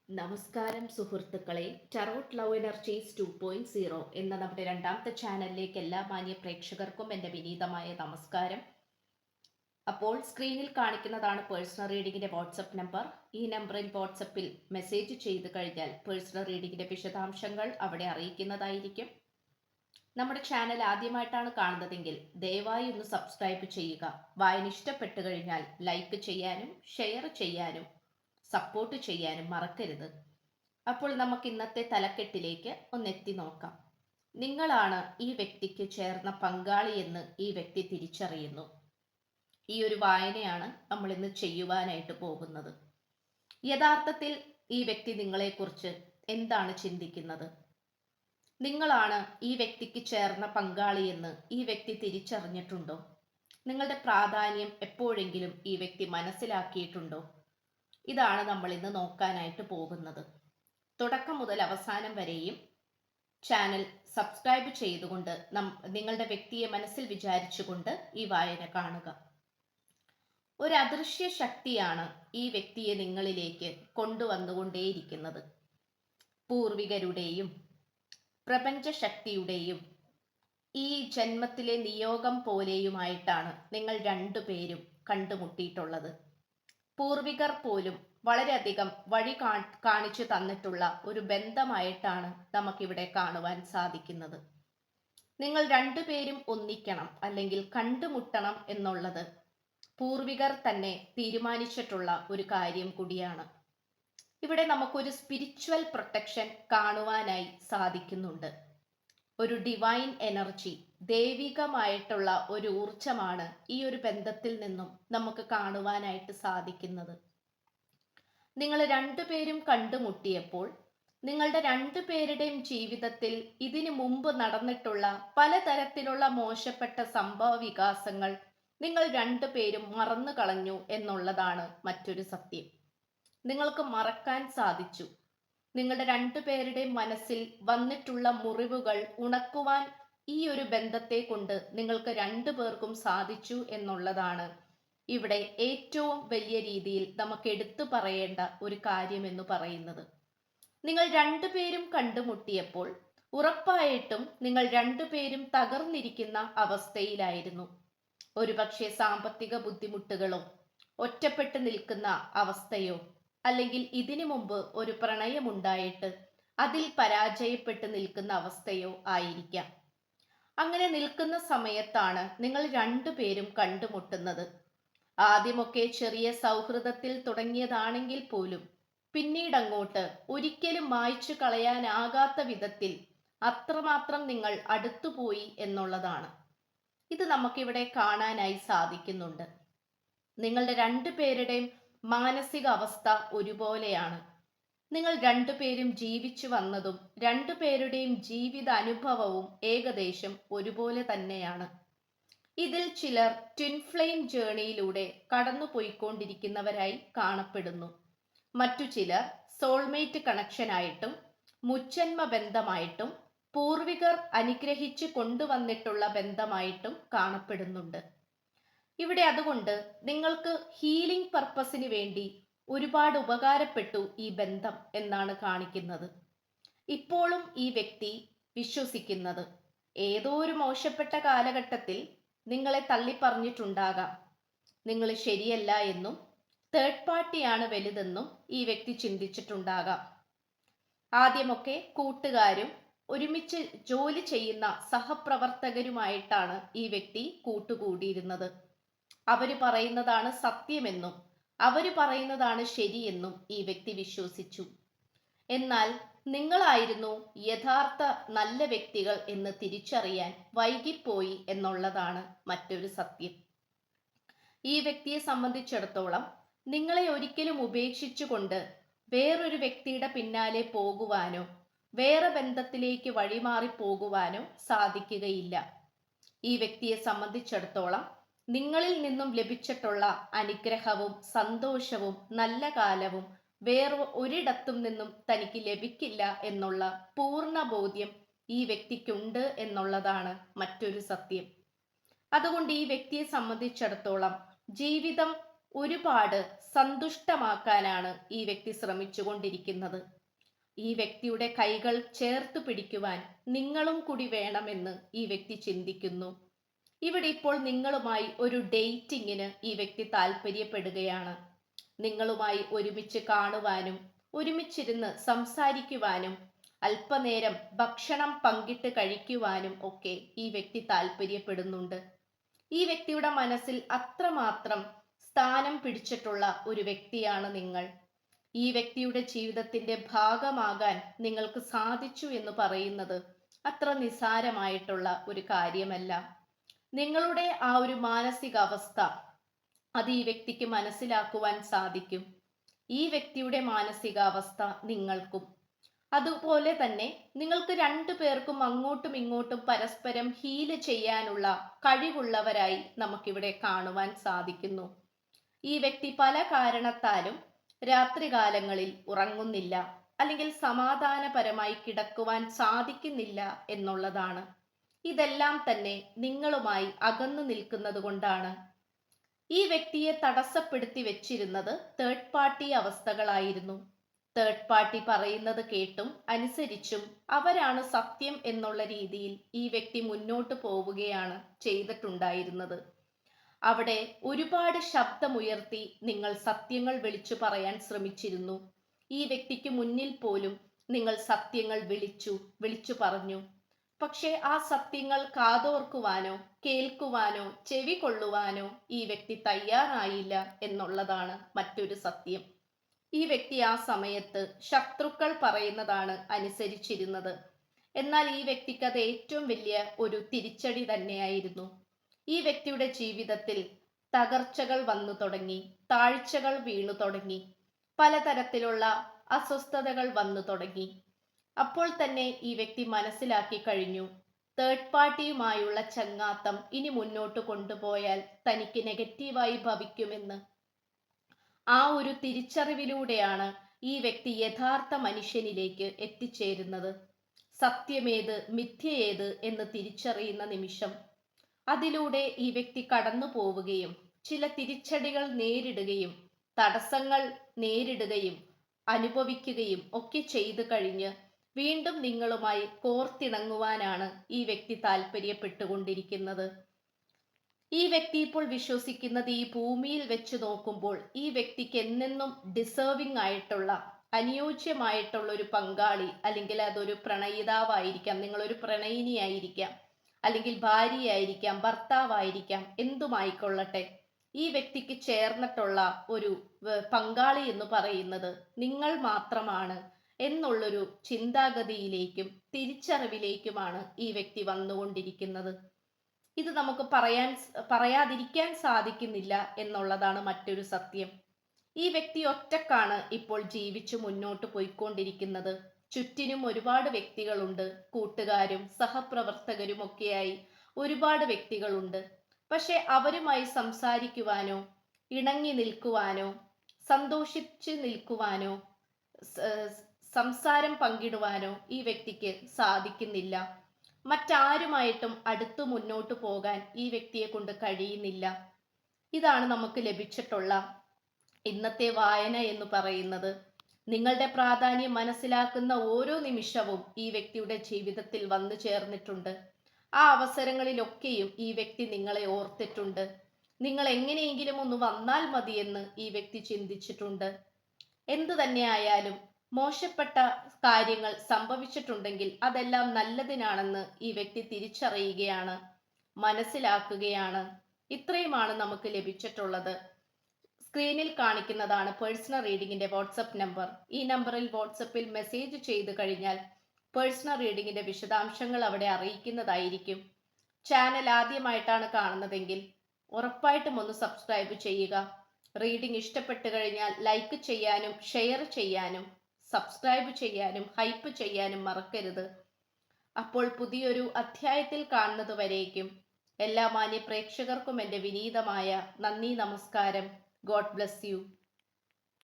നമസ്കാരം സുഹൃത്തുക്കളെ, tarot love energies 2.0 എന്ന നമ്മുടെ രണ്ടാമത്തെ ചാനലിലേക്ക് എല്ലാ മാന്യ പ്രേക്ഷകർക്കും എൻ്റെ വിനീതമായ നമസ്കാരം. അപ്പോൾ സ്ക്രീനിൽ കാണിക്കുന്നതാണ് പേഴ്സണൽ റീഡിങ്ങിൻ്റെ വാട്സപ്പ് നമ്പർ. ഈ നമ്പറിൽ വാട്സപ്പിൽ മെസ്സേജ് ചെയ്ത് കഴിഞ്ഞാൽ പേഴ്സണൽ റീഡിങ്ങിൻ്റെ വിശദാംശങ്ങൾ അവിടെ അറിയിക്കുന്നതായിരിക്കും. നമ്മുടെ ചാനൽ ആദ്യമായിട്ടാണ് കാണുന്നതെങ്കിൽ ദയവായി ഒന്ന് സബ്സ്ക്രൈബ് ചെയ്യുക. വായന ഇഷ്ടപ്പെട്ടു കഴിഞ്ഞാൽ ലൈക്ക് ചെയ്യാനും ഷെയർ ചെയ്യാനും സപ്പോർട്ട് ചെയ്യാനും മറക്കരുത്. അപ്പോൾ നമുക്ക് ഇന്നത്തെ തലക്കെട്ടിലേക്ക് ഒന്നെത്തി നോക്കാം. നിങ്ങളാണ് ഈ വ്യക്തിക്ക് ചേർന്ന പങ്കാളി എന്ന് ഈ വ്യക്തി തിരിച്ചറിയുന്നു. ഈ ഒരു വായനയാണ് നമ്മൾ ഇന്ന് ചെയ്യുവാനായിട്ട് പോകുന്നത്. യഥാർത്ഥത്തിൽ ഈ വ്യക്തി നിങ്ങളെക്കുറിച്ച് എന്താണ് ചിന്തിക്കുന്നത്? നിങ്ങളാണ് ഈ വ്യക്തിക്ക് ചേർന്ന പങ്കാളി എന്ന് ഈ വ്യക്തി തിരിച്ചറിഞ്ഞിട്ടുണ്ടോ? നിങ്ങളുടെ പ്രാധാന്യം എപ്പോഴെങ്കിലും ഈ വ്യക്തി മനസ്സിലാക്കിയിട്ടുണ്ടോ? ഇതാണ് നമ്മൾ ഇന്ന് നോക്കാനായിട്ട് പോകുന്നത്. തുടക്കം മുതൽ അവസാനം വരെയും ചാനൽ സബ്സ്ക്രൈബ് ചെയ്തുകൊണ്ട് നിങ്ങളുടെ വ്യക്തിയെ മനസ്സിൽ വിചാരിച്ചുകൊണ്ട് ഈ വായന കാണുക. ഒരു അദൃശ്യ ശക്തിയാണ് ഈ വ്യക്തിയെ നിങ്ങളിലേക്ക് കൊണ്ടുവന്നുകൊണ്ടേയിരിക്കുന്നത്. പൂർവികരുടെയും പ്രപഞ്ച ശക്തിയുടെയും ഈ ജന്മത്തിലെ നിയോഗം പോലെയുമായിട്ടാണ് നിങ്ങൾ രണ്ടുപേരും കണ്ടുമുട്ടിയിട്ടുള്ളത്. പൂർവികർ പോലും വളരെയധികം വഴി കാണിച്ചു തന്നിട്ടുള്ള ഒരു ബന്ധമായിട്ടാണ് നമുക്കിവിടെ കാണുവാൻ സാധിക്കുന്നത്. നിങ്ങൾ രണ്ടുപേരും ഒന്നിക്കണം അല്ലെങ്കിൽ കണ്ടുമുട്ടണം എന്നുള്ളത് പൂർവികർ തന്നെ തീരുമാനിച്ചിട്ടുള്ള ഒരു കാര്യം കൂടിയാണ്. ഇവിടെ നമുക്കൊരു സ്പിരിച്വൽ പ്രൊട്ടക്ഷൻ കാണുവാനായി സാധിക്കുന്നുണ്ട്. ഒരു ഡിവൈൻ എനർജി, ദൈവികമായിട്ടുള്ള ഒരു ഊർജമാണ് ഈ ഒരു ബന്ധത്തിൽ നിന്നും നമുക്ക് കാണുവാനായിട്ട് സാധിക്കുന്നത്. നിങ്ങൾ രണ്ടുപേരും കണ്ടുമുട്ടിയപ്പോൾ നിങ്ങളുടെ രണ്ടുപേരുടെയും ജീവിതത്തിൽ ഇതിനു മുമ്പ് നടന്നിട്ടുള്ള പലതരത്തിലുള്ള മോശപ്പെട്ട സംഭവ വികാസങ്ങൾ നിങ്ങൾ രണ്ടുപേരും മറന്നു കളഞ്ഞു എന്നുള്ളതാണ് മറ്റൊരു സത്യം. നിങ്ങൾക്ക് മറക്കാൻ സാധിച്ചു. നിങ്ങളുടെ രണ്ടുപേരുടെയും മനസ്സിൽ വന്നിട്ടുള്ള മുറിവുകൾ ഉണക്കുവാൻ ഈ ഒരു ബന്ധത്തെ കൊണ്ട് നിങ്ങൾക്ക് രണ്ടുപേർക്കും സാധിച്ചു എന്നുള്ളതാണ് ഇവിടെ ഏറ്റവും വലിയ രീതിയിൽ നമുക്ക് എടുത്തു പറയേണ്ട ഒരു കാര്യം എന്ന് പറയുന്നത്. നിങ്ങൾ രണ്ടുപേരും കണ്ടുമുട്ടിയപ്പോൾ ഉറപ്പായിട്ടും നിങ്ങൾ രണ്ടുപേരും തകർന്നിരിക്കുന്ന അവസ്ഥയിലായിരുന്നു. ഒരുപക്ഷെ സാമ്പത്തിക ബുദ്ധിമുട്ടുകളോ ഒറ്റപ്പെട്ടു നിൽക്കുന്ന അവസ്ഥയോ അല്ലെങ്കിൽ ഇതിനു മുമ്പ് ഒരു പ്രണയമുണ്ടായിട്ട് അതിൽ പരാജയപ്പെട്ട് നിൽക്കുന്ന അവസ്ഥയോ ആയിരിക്കാം. അങ്ങനെ നിൽക്കുന്ന സമയത്താണ് നിങ്ങൾ രണ്ടുപേരും കണ്ടുമുട്ടുന്നത്. ആദ്യമൊക്കെ ചെറിയ സൗഹൃദത്തിൽ തുടങ്ങിയതാണെങ്കിൽ പോലും പിന്നീട് അങ്ങോട്ട് ഒരിക്കലും മായ്ച്ചു കളയാനാകാത്ത വിധത്തിൽ അത്രമാത്രം നിങ്ങൾ അടുത്തുപോയി എന്നുള്ളതാണ്. ഇത് നമുക്കിവിടെ കാണാനായി സാധിക്കുന്നുണ്ട്. നിങ്ങളുടെ രണ്ടുപേരുടെയും മാനസിക അവസ്ഥ ഒരുപോലെയാണ്. നിങ്ങൾ രണ്ടുപേരും ജീവിച്ചു വന്നതും രണ്ടുപേരുടെയും ജീവിത അനുഭവവും ഏകദേശം ഒരുപോലെ തന്നെയാണ്. ഇതിൽ ചിലർ ട്വിൻ ഫ്ലെയിം ജേണിയിലൂടെ കടന്നുപോയിക്കൊണ്ടിരിക്കുന്നവരായി കാണപ്പെടുന്നു. മറ്റു ചിലർ സോൾമേറ്റ് കണക്ഷനായിട്ടും മുജ്ജന്മ ബന്ധമായിട്ടും പൂർവികർ അനുഗ്രഹിച്ചു കൊണ്ടുവന്നിട്ടുള്ള ബന്ധമായിട്ടും കാണപ്പെടുന്നുണ്ട്. ഇവിടെ അതുകൊണ്ട് നിങ്ങൾക്ക് ഹീലിംഗ് പർപ്പസിന് വേണ്ടി ഒരുപാട് ഉപകാരപ്പെട്ടു ഈ ബന്ധം എന്നാണ് കാണിക്കുന്നത്. ഇപ്പോഴും ഈ വ്യക്തി വിശ്വസിക്കുന്നത് ഏതോ ഒരു മോശപ്പെട്ട കാലഘട്ടത്തിൽ നിങ്ങളെ തള്ളിപ്പറഞ്ഞിട്ടുണ്ടാകാം. നിങ്ങൾ ശരിയല്ല എന്നും തേർഡ് പാർട്ടിയാണ് വലുതെന്നും ഈ വ്യക്തി ചിന്തിച്ചിട്ടുണ്ടാകാം. ആദ്യമൊക്കെ കൂട്ടുകാരും ഒരുമിച്ച് ജോലി ചെയ്യുന്ന സഹപ്രവർത്തകരുമായിട്ടാണ് ഈ വ്യക്തി കൂട്ടുകൂടിയിരുന്നത്. അവര് പറയുന്നതാണ് സത്യമെന്നും അവര് പറയുന്നതാണ് ശരിയെന്നും ഈ വ്യക്തി വിശ്വസിച്ചു. എന്നാൽ നിങ്ങളായിരുന്നു യഥാർത്ഥ നല്ല വ്യക്തികൾ എന്ന് തിരിച്ചറിയാൻ വൈകിപ്പോയി എന്നുള്ളതാണ് മറ്റൊരു സത്യം. ഈ വ്യക്തിയെ സംബന്ധിച്ചിടത്തോളം നിങ്ങളെ ഒരിക്കലും ഉപേക്ഷിച്ചുകൊണ്ട് വേറൊരു വ്യക്തിയുടെ പിന്നാലെ പോകുവാനോ വേറെ ബന്ധത്തിലേക്ക് വഴിമാറി പോകുവാനോ സാധിക്കുകയില്ല. ഈ വ്യക്തിയെ സംബന്ധിച്ചിടത്തോളം നിങ്ങളിൽ നിന്നും ലഭിച്ചിട്ടുള്ള അനുഗ്രഹവും സന്തോഷവും നല്ല കാലവും വേറെ ഒരിടത്തും നിന്നും തനിക്ക് ലഭിക്കില്ല എന്നുള്ള പൂർണ്ണ ബോധ്യം ഈ വ്യക്തിക്കുണ്ട് എന്നുള്ളതാണ് മറ്റൊരു സത്യം. അതുകൊണ്ട് ഈ വ്യക്തിയെ സംബന്ധിച്ചിടത്തോളം ജീവിതം ഒരുപാട് സന്തുഷ്ടമാക്കാനാണ് ഈ വ്യക്തി ശ്രമിച്ചുകൊണ്ടിരിക്കുന്നത്. ഈ വ്യക്തിയുടെ കൈകൾ ചേർത്ത് പിടിക്കുവാൻ നിങ്ങളും കൂടി വേണമെന്ന് ഈ വ്യക്തി ചിന്തിക്കുന്നു. ഇവിടെ ഇപ്പോൾ നിങ്ങളുമായി ഒരു ഡേറ്റിങ്ങിന് ഈ വ്യക്തി താല്പര്യപ്പെടുകയാണ്. നിങ്ങളുമായി ഒരുമിച്ച് കാണുവാനും ഒരുമിച്ചിരുന്ന് സംസാരിക്കുവാനും അല്പനേരം ഭക്ഷണം പങ്കിട്ട് കഴിക്കുവാനും ഒക്കെ ഈ വ്യക്തി താല്പര്യപ്പെടുന്നുണ്ട്. ഈ വ്യക്തിയുടെ മനസ്സിൽ അത്രമാത്രം സ്ഥാനം പിടിച്ചിട്ടുള്ള ഒരു വ്യക്തിയാണ് നിങ്ങൾ. ഈ വ്യക്തിയുടെ ജീവിതത്തിന്റെ ഭാഗമാകാൻ നിങ്ങൾക്ക് സാധിച്ചു എന്ന് പറയുന്നത് അത്ര നിസ്സാരമായിട്ടുള്ള ഒരു കാര്യമല്ല. നിങ്ങളുടെ ആ ഒരു മാനസികാവസ്ഥ അത് ഈ വ്യക്തിക്ക് മനസ്സിലാക്കുവാൻ സാധിക്കും. ഈ വ്യക്തിയുടെ മാനസികാവസ്ഥ നിങ്ങൾക്കും. അതുപോലെ തന്നെ നിങ്ങൾക്ക് രണ്ടു പേർക്കും അങ്ങോട്ടും ഇങ്ങോട്ടും പരസ്പരം ഹീല് ചെയ്യാനുള്ള കഴിവുള്ളവരായി നമുക്കിവിടെ കാണുവാൻ സാധിക്കുന്നു. ഈ വ്യക്തി പല കാരണത്താലും രാത്രികാലങ്ങളിൽ ഉറങ്ങുന്നില്ല, അല്ലെങ്കിൽ സമാധാനപരമായി കിടക്കുവാൻ സാധിക്കുന്നില്ല എന്നുള്ളതാണ്. ഇതെല്ലാം തന്നെ നിങ്ങളുമായി അകന്നു നിൽക്കുന്നത് കൊണ്ടാണ്. ഈ വ്യക്തിയെ തടസ്സപ്പെടുത്തി വെച്ചിരുന്നത് തേർഡ് പാർട്ടി അവസ്ഥകളായിരുന്നു. തേർഡ് പാർട്ടി പറയുന്നത് കേട്ടും അനുസരിച്ചും അവരാണ് സത്യം എന്നുള്ള രീതിയിൽ ഈ വ്യക്തി മുന്നോട്ട് പോവുകയാണ് ചെയ്തിട്ടുണ്ടായിരുന്നത്. അവിടെ ഒരുപാട് ശബ്ദമുയർത്തി നിങ്ങൾ സത്യങ്ങൾ വിളിച്ചു പറയാൻ ശ്രമിച്ചിരുന്നു. ഈ വ്യക്തിക്ക് മുന്നിൽ പോലും നിങ്ങൾ സത്യങ്ങൾ വിളിച്ചു പറഞ്ഞു. പക്ഷെ ആ സത്യങ്ങൾ കാതോർക്കുവാനോ കേൾക്കുവാനോ ചെവി കൊള്ളുവാനോ ഈ വ്യക്തി തയ്യാറായില്ല എന്നുള്ളതാണ് മറ്റൊരു സത്യം. ഈ വ്യക്തി ആ സമയത്ത് ശത്രുക്കൾ പറയുന്നതാണ് അനുസരിച്ചിരുന്നത്. എന്നാൽ ഈ വ്യക്തിക്ക് അത് ഏറ്റവും വലിയ ഒരു തിരിച്ചടി തന്നെയായിരുന്നു. ഈ വ്യക്തിയുടെ ജീവിതത്തിൽ തകർച്ചകൾ വന്നു തുടങ്ങി, താഴ്ചകൾ വീണു തുടങ്ങി, പലതരത്തിലുള്ള അസ്വസ്ഥതകൾ വന്നു തുടങ്ങി. അപ്പോൾ തന്നെ ഈ വ്യക്തി മനസ്സിലാക്കി കഴിഞ്ഞു, തേർഡ് പാർട്ടിയുമായുള്ള ചങ്ങാത്തം ഇനി മുന്നോട്ട് കൊണ്ടുപോയാൽ തനിക്ക് നെഗറ്റീവായി ഭവിക്കുമെന്ന്. ആ ഒരു തിരിച്ചറിവിലൂടെയാണ് ഈ വ്യക്തി യഥാർത്ഥ മനുഷ്യനിലേക്ക് എത്തിച്ചേരുന്നത്. സത്യമേത് മിഥ്യയേത് എന്ന് തിരിച്ചറിയുന്ന നിമിഷം അതിലൂടെ ഈ വ്യക്തി കടന്നു പോവുകയും ചില തിരിച്ചടികൾ നേരിടുകയും തടസ്സങ്ങൾ നേരിടുകയും അനുഭവിക്കുകയും ഒക്കെ ചെയ്തു കഴിഞ്ഞ് വീണ്ടും നിങ്ങളുമായി കോർത്തിണങ്ങുവാനാണ് ഈ വ്യക്തി താല്പര്യപ്പെട്ടുകൊണ്ടിരിക്കുന്നത്. ഈ വ്യക്തി ഇപ്പോൾ വിശ്വസിക്കുന്നത് ഈ ഭൂമിയിൽ വെച്ച് നോക്കുമ്പോൾ ഈ വ്യക്തിക്ക് എന്നെന്നും ഡിസേർവിംഗ് ആയിട്ടുള്ള അനുയോജ്യമായിട്ടുള്ള ഒരു പങ്കാളി, അല്ലെങ്കിൽ അതൊരു പ്രണയിതാവായിരിക്കാം, നിങ്ങളൊരു പ്രണയിനിയായിരിക്കാം, അല്ലെങ്കിൽ ഭാര്യയായിരിക്കാം, ഭർത്താവായിരിക്കാം, എന്തുമായിക്കൊള്ളട്ടെ, ഈ വ്യക്തിക്ക് ചേർന്നിട്ടുള്ള ഒരു പങ്കാളി എന്ന് പറയുന്നത് നിങ്ങൾ മാത്രമാണ് എന്നുള്ളൊരു ചിന്താഗതിയിലേക്കും തിരിച്ചറിവിലേക്കുമാണ് ഈ വ്യക്തി വന്നുകൊണ്ടിരിക്കുന്നത്. ഇത് നമുക്ക് പറയാതിരിക്കാൻ സാധിക്കുന്നില്ല എന്നുള്ളതാണ് മറ്റൊരു സത്യം. ഈ വ്യക്തി ഒറ്റക്കാണ് ഇപ്പോൾ ജീവിച്ചു മുന്നോട്ട് പോയിക്കൊണ്ടിരിക്കുന്നത്. ചുറ്റിനും ഒരുപാട് വ്യക്തികളുണ്ട്, കൂട്ടുകാരും സഹപ്രവർത്തകരും ഒക്കെയായി ഒരുപാട് വ്യക്തികളുണ്ട്. പക്ഷെ അവരുമായി സംസാരിക്കുവാനോ ഇണങ്ങി നിൽക്കുവാനോ സന്തോഷിച്ച് നിൽക്കുവാനോ സംസാരം പങ്കിടുവാനോ ഈ വ്യക്തിക്ക് സാധിക്കുന്നില്ല. മറ്റാരുമായിട്ടും അടുത്തു മുന്നോട്ട് പോകാൻ ഈ വ്യക്തിയെ കൊണ്ട് കഴിയുന്നില്ല. ഇതാണ് നമുക്ക് ലഭിച്ചിട്ടുള്ള ഇന്നത്തെ വായന എന്ന് പറയുന്നത്. നിങ്ങളുടെ പ്രാധാന്യം മനസ്സിലാക്കുന്ന ഓരോ നിമിഷവും ഈ വ്യക്തിയുടെ ജീവിതത്തിൽ വന്നു ചേർന്നിട്ടുണ്ട്. ആ അവസരങ്ങളിലൊക്കെയും ഈ വ്യക്തി നിങ്ങളെ ഓർത്തിട്ടുണ്ട്. നിങ്ങൾ എങ്ങനെയെങ്കിലും ഒന്ന് വന്നാൽ മതിയെന്ന് ഈ വ്യക്തി ചിന്തിച്ചിട്ടുണ്ട്. എന്തു തന്നെയായാലും മോശപ്പെട്ട കാര്യങ്ങൾ സംഭവിച്ചിട്ടുണ്ടെങ്കിൽ അതെല്ലാം നല്ലതിനാണെന്ന് ഈ വ്യക്തി തിരിച്ചറിയുകയാണ്, മനസ്സിലാക്കുകയാണ്. ഇത്രയുമാണ് നമുക്ക് ലഭിച്ചിട്ടുള്ളത്. സ്ക്രീനിൽ കാണിക്കുന്നതാണ് പേഴ്സണൽ റീഡിങ്ങിന്റെ വാട്സപ്പ് നമ്പർ. ഈ നമ്പറിൽ വാട്സപ്പിൽ മെസ്സേജ് ചെയ്തു കഴിഞ്ഞാൽ പേഴ്സണൽ റീഡിങ്ങിന്റെ വിശദാംശങ്ങൾ അവിടെ അറിയിക്കുന്നതായിരിക്കും. ചാനൽ ആദ്യമായിട്ടാണ് കാണുന്നതെങ്കിൽ ഉറപ്പായിട്ടും ഒന്ന് സബ്സ്ക്രൈബ് ചെയ്യുക. റീഡിംഗ് ഇഷ്ടപ്പെട്ടു കഴിഞ്ഞാൽ ലൈക്ക് ചെയ്യാനും ഷെയർ ചെയ്യാനും സബ്സ്ക്രൈബ് ചെയ്യാനും ഹൈപ്പ് ചെയ്യാനും മറക്കരുത്. അപ്പോൾ പുതിയൊരു അധ്യായത്തിൽ കാണുന്നത് വരേക്കും എല്ലാ മാന്യ പ്രേക്ഷകർക്കും എൻ്റെ വിനീതമായ നന്ദി, നമസ്കാരം. God bless you.